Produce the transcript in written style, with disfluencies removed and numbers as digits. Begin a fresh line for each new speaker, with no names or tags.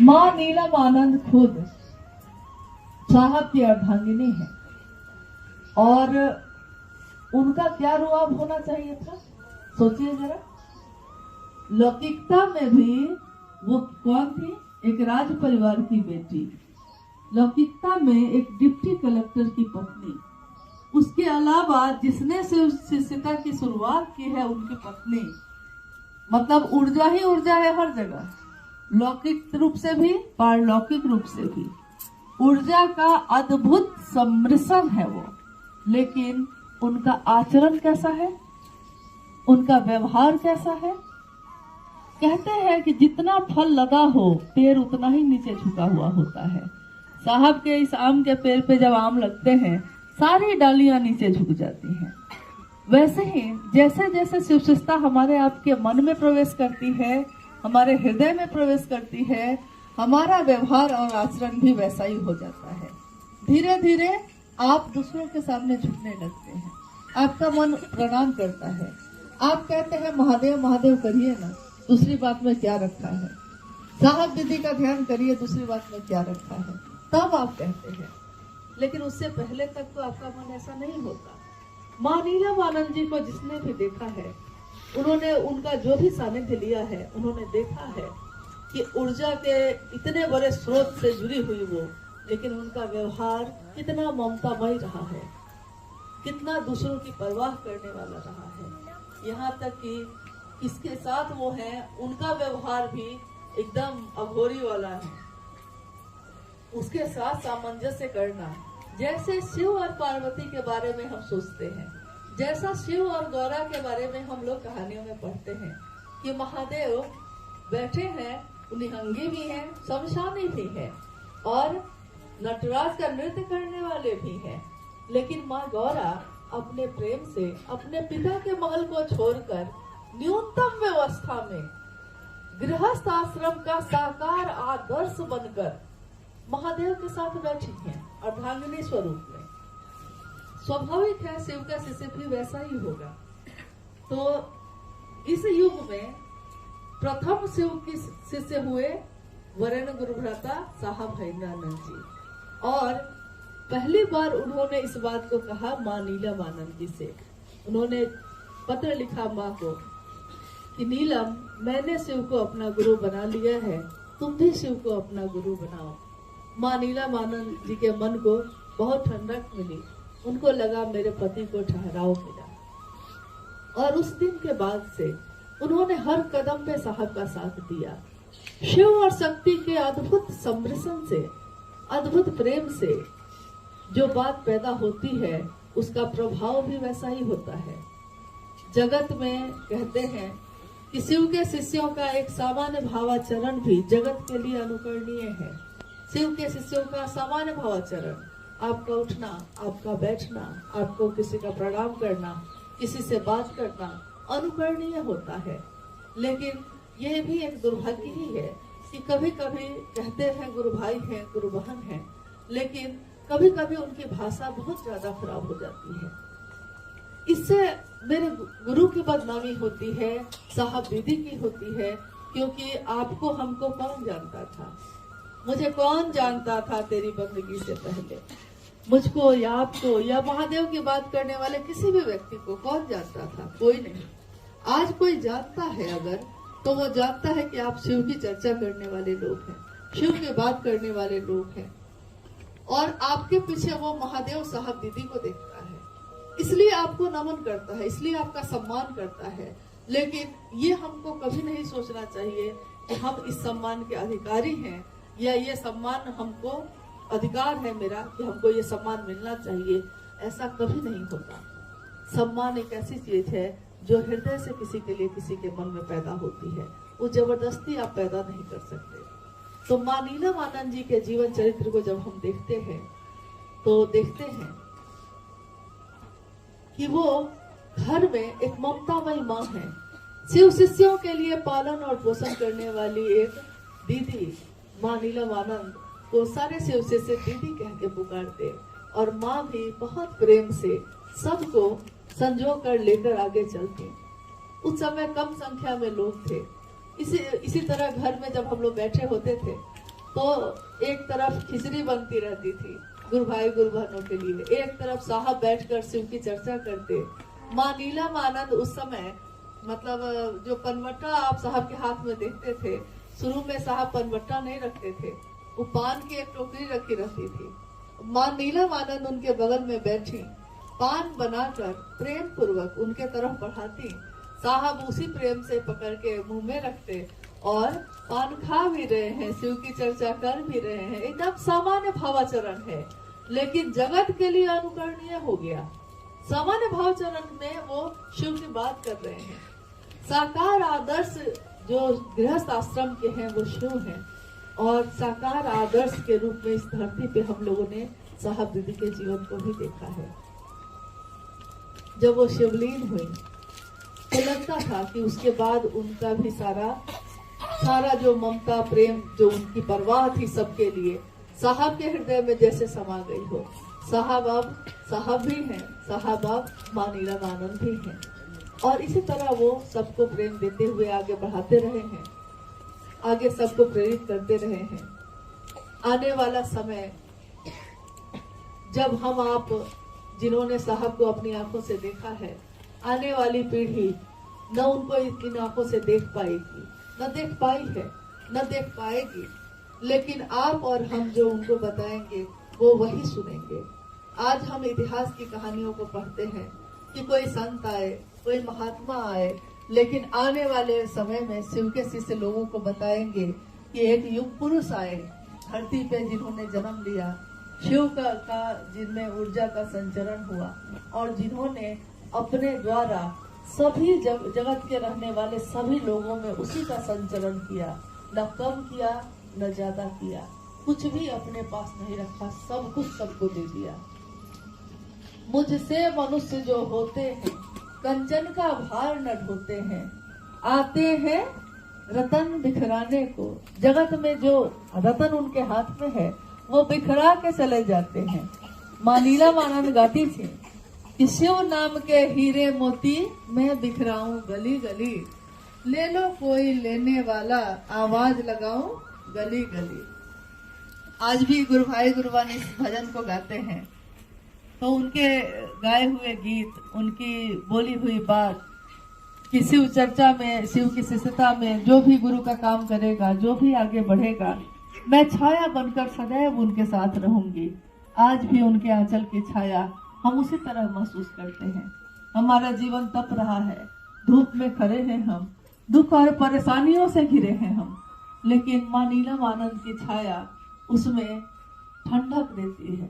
माँ नीलम आनंद खुद साहब की अर्धांगिनी है और उनका क्या रुआब होना चाहिए था, सोचिए जरा। लौकिकता में भी वो कौन थी, एक राज परिवार की बेटी, लौकिकता में एक डिप्टी कलेक्टर की पत्नी, उसके अलावा जिसने शिष्यता की शुरुआत की है उनकी पत्नी। मतलब ऊर्जा ही ऊर्जा है हर जगह, लौकिक रूप से भी पारलौकिक रूप से भी ऊर्जा का अद्भुत सम्मिश्रण है वो। लेकिन उनका आचरण कैसा है, उनका व्यवहार कैसा है। कहते हैं कि जितना फल लगा हो पेड़ उतना ही नीचे झुका हुआ होता है। साहब के इस आम के पेड़ पे जब आम लगते हैं सारी डालियां नीचे झुक जाती हैं। वैसे ही जैसे जैसे शिवशिष्टता हमारे आपके मन में प्रवेश करती है, हमारे हृदय में प्रवेश करती है, हमारा व्यवहार और आचरण भी वैसा ही हो जाता है। धीरे धीरे आप दूसरों के सामने झुकने लगते हैं, आपका मन प्रणाम करता है, आप कहते हैं महादेव महादेव करिए ना, दूसरी बात में क्या रखा है, साहब दीदी का ध्यान करिए, दूसरी बात में क्या रखा है, तब आप कहते हैं। लेकिन उससे पहले तक तो आपका मन ऐसा नहीं होता। माँ नीलम आनंद जी को जिसने भी देखा है, उन्होंने उनका जो भी सानिध्य लिया है, उन्होंने देखा है कि ऊर्जा के इतने बड़े स्रोत से जुड़ी हुई वो, लेकिन उनका व्यवहार कितना ममतामय रहा है, कितना दूसरों की परवाह करने वाला रहा है। यहाँ तक कि किसके साथ वो है उनका व्यवहार भी एकदम अघोरी वाला है, उसके साथ सामंजस्य करना। जैसे शिव और पार्वती के बारे में हम सोचते हैं, जैसा शिव और गौरा के बारे में हम लोग कहानियों में पढ़ते हैं कि महादेव बैठे हैं, निहंगी भी हैं, शमशानी भी हैं और नटराज का नृत्य करने वाले भी हैं। लेकिन माँ गौरा अपने प्रेम से अपने पिता के महल को छोड़कर न्यूनतम व्यवस्था में गृहस्थ आश्रम का साकार आदर्श बनकर महादेव के साथ बैठी हैं अर्धांगिनी स्वरूप में। स्वाभाविक है शिव का शिष्य भी वैसा ही होगा। तो इस युग में प्रथम शिव के शिष्य हुए वरेण्य गुरुभ्राता साहब भैरवानंद जी, और पहली बार उन्होंने इस बात को कहा माँ नीलम आनंद जी से। उन्होंने पत्र लिखा माँ को कि नीलम, मैंने शिव को अपना गुरु बना लिया है, तुम भी शिव को अपना गुरु बनाओ। माँ नीलम आनंद जी के मन को बहुत ठंडक मिली, उनको लगा मेरे पति को ठहराव मिला। और उस दिन के बाद से उन्होंने हर कदम पे साहब का साथ दिया। शिव और शक्ति के अद्भुत सम्मिश्रण से, अद्भुत प्रेम से जो बात पैदा होती है उसका प्रभाव भी वैसा ही होता है। जगत में कहते हैं कि शिव के शिष्यों का एक सामान्य भावाचरण भी जगत के लिए अनुकरणीय है। शिव के शिष्यों का सामान्य भावाचरण, आपका उठना, आपका बैठना, आपको किसी का प्रणाम करना, किसी से बात करना अनुकरणीय होता है। लेकिन यह भी एक दुर्भाग्य ही है कि कभी कभी कहते हैं गुरु भाई हैं, गुरु बहन हैं, लेकिन कभी कभी उनकी भाषा बहुत ज्यादा खराब हो जाती है। इससे मेरे गुरु की बदनामी होती है, साहब दीदी की होती है, क्योंकि आपको हमको कौन जानता था, मुझे कौन जानता था तेरी बंदगी से पहले, मुझको या आपको या महादेव की बात करने वाले किसी भी व्यक्ति को कौन जानता था, कोई नहीं। आज कोई जानता है अगर, तो वो जानता है कि आप शिव की चर्चा करने वाले लोग हैं, शिव की बात करने वाले लोग हैं, और आपके पीछे वो महादेव साहब दीदी को देखता है, इसलिए आपको नमन करता है, इसलिए आपका सम्मान करता है। लेकिन ये हमको कभी नहीं सोचना चाहिए कि हम इस सम्मान के अधिकारी हैं या ये सम्मान हमको अधिकार है मेरा कि हमको ये सम्मान मिलना चाहिए। ऐसा कभी नहीं होता। सम्मान एक ऐसी चीज है जो हृदय से किसी के लिए किसी के मन में पैदा होती है, वो जबरदस्ती आप पैदा नहीं कर सकते। तो माँ नीलम आनंद जी के जीवन चरित्र को जब हम देखते हैं तो देखते हैं कि वो घर में एक ममतामयी माँ है, शिव शिष्यों के लिए पालन और पोषण करने वाली एक दीदी। माँ नीलम आनंद को सारे शिव शिष्य दीदी कह के पुकारते, और माँ भी बहुत प्रेम से सबको संजो कर लेकर आगे चलती। उस समय कम संख्या में लोग थे। इसी तरह घर में जब हम लोग बैठे होते थे तो एक तरफ खिचड़ी बनती रहती थी गुरु भाई गुरु बहनों के लिए, एक तरफ साहब बैठकर शिव की चर्चा करते। माँ नीलम आनंद उस समय मतलब जो पनवट्टा आप साहब के हाथ में देखते थे, शुरू में साहब पनवट्टा नहीं रखते थे, वो पान की एक टोकरी रखी रहती थी। माँ नीलम आनंद उनके बगल में बैठी पान बनाकर प्रेम पूर्वक उनके तरफ बढ़ाती। साहब उसी प्रेम से पकड़ के मुंह में रखते और पान खा भी रहे हैं, शिव की चर्चा कर भी रहे हैं। एकदम सामान्य भावाचरण है, लेकिन जगत के लिए अनुकरणीय हो गया। सामान्य भावाचरण में वो शिव की बात कर रहे हैं। साकार आदर्श जो गृहस्थ आश्रम के हैं वो शिव हैं, और साकार आदर्श के रूप में इस धरती पे हम लोगों ने साहब दीदी के जीवन को भी देखा है। जब वो शिवलीन हुई तो लगता था कि उसके बाद उनका भी सारा जो ममता प्रेम जो उनकी परवाह थी सबके लिए, साहब के हृदय में जैसे समा गई हो। साहब अब साहब भी हैं, साहब अब माँ नीलम आनंद भी हैं, और इसी तरह वो सबको प्रेम देते हुए आगे बढ़ाते रहे हैं, आगे सबको प्रेरित करते रहे हैं। आने वाला समय जब हम आप जिन्होंने साहब को अपनी आंखों से देखा है, आने वाली पीढ़ी न उनको इन आंखों से देख पाएगी, न देख पाई है, न देख पाएगी, लेकिन आप और हम जो उनको बताएंगे वो वही सुनेंगे। आज हम इतिहास की कहानियों को पढ़ते हैं कि कोई संत आए, कोई महात्मा आए, लेकिन आने वाले समय में शिव के शिष्य लोगों को बताएंगे कि एक युग पुरुष आए धरती पे जिन्होंने जन्म लिया, शिव का जिनमें ऊर्जा का संचरण हुआ, और जिन्होंने अपने द्वारा सभी जगत के रहने वाले सभी लोगों में उसी का संचरण किया, न कम किया न ज्यादा किया, कुछ भी अपने पास नहीं रखा, सब कुछ सबको दे दिया। मुझसे मनुष्य जो होते हैं कंचन का भार न ढोते हैं, आते हैं रतन बिखराने को। जगत में जो रतन उनके हाथ में है वो बिखरा के चले जाते हैं। माँ नीलम आनंद गाती थी कि शिव नाम के हीरे मोती मैं बिखराऊं गली गली, ले लो कोई लेने वाला आवाज लगाऊं गली गली। आज भी गुरु भाई गुरु बहन इस भजन को गाते हैं, तो उनके गाए हुए गीत, उनकी बोली हुई बात कि शिव चर्चा में, शिव की शिष्यता में जो भी गुरु का काम करेगा, जो भी आगे बढ़ेगा, मैं छाया बनकर सदैव उनके साथ रहूंगी। आज भी उनके आंचल की छाया हम उसी तरह महसूस करते हैं। हमारा जीवन तप रहा है, धूप में खड़े हैं हम, दुख और परेशानियों से घिरे हैं हम, लेकिन माँ नीलम आनंद की छाया उसमें ठंडक देती है।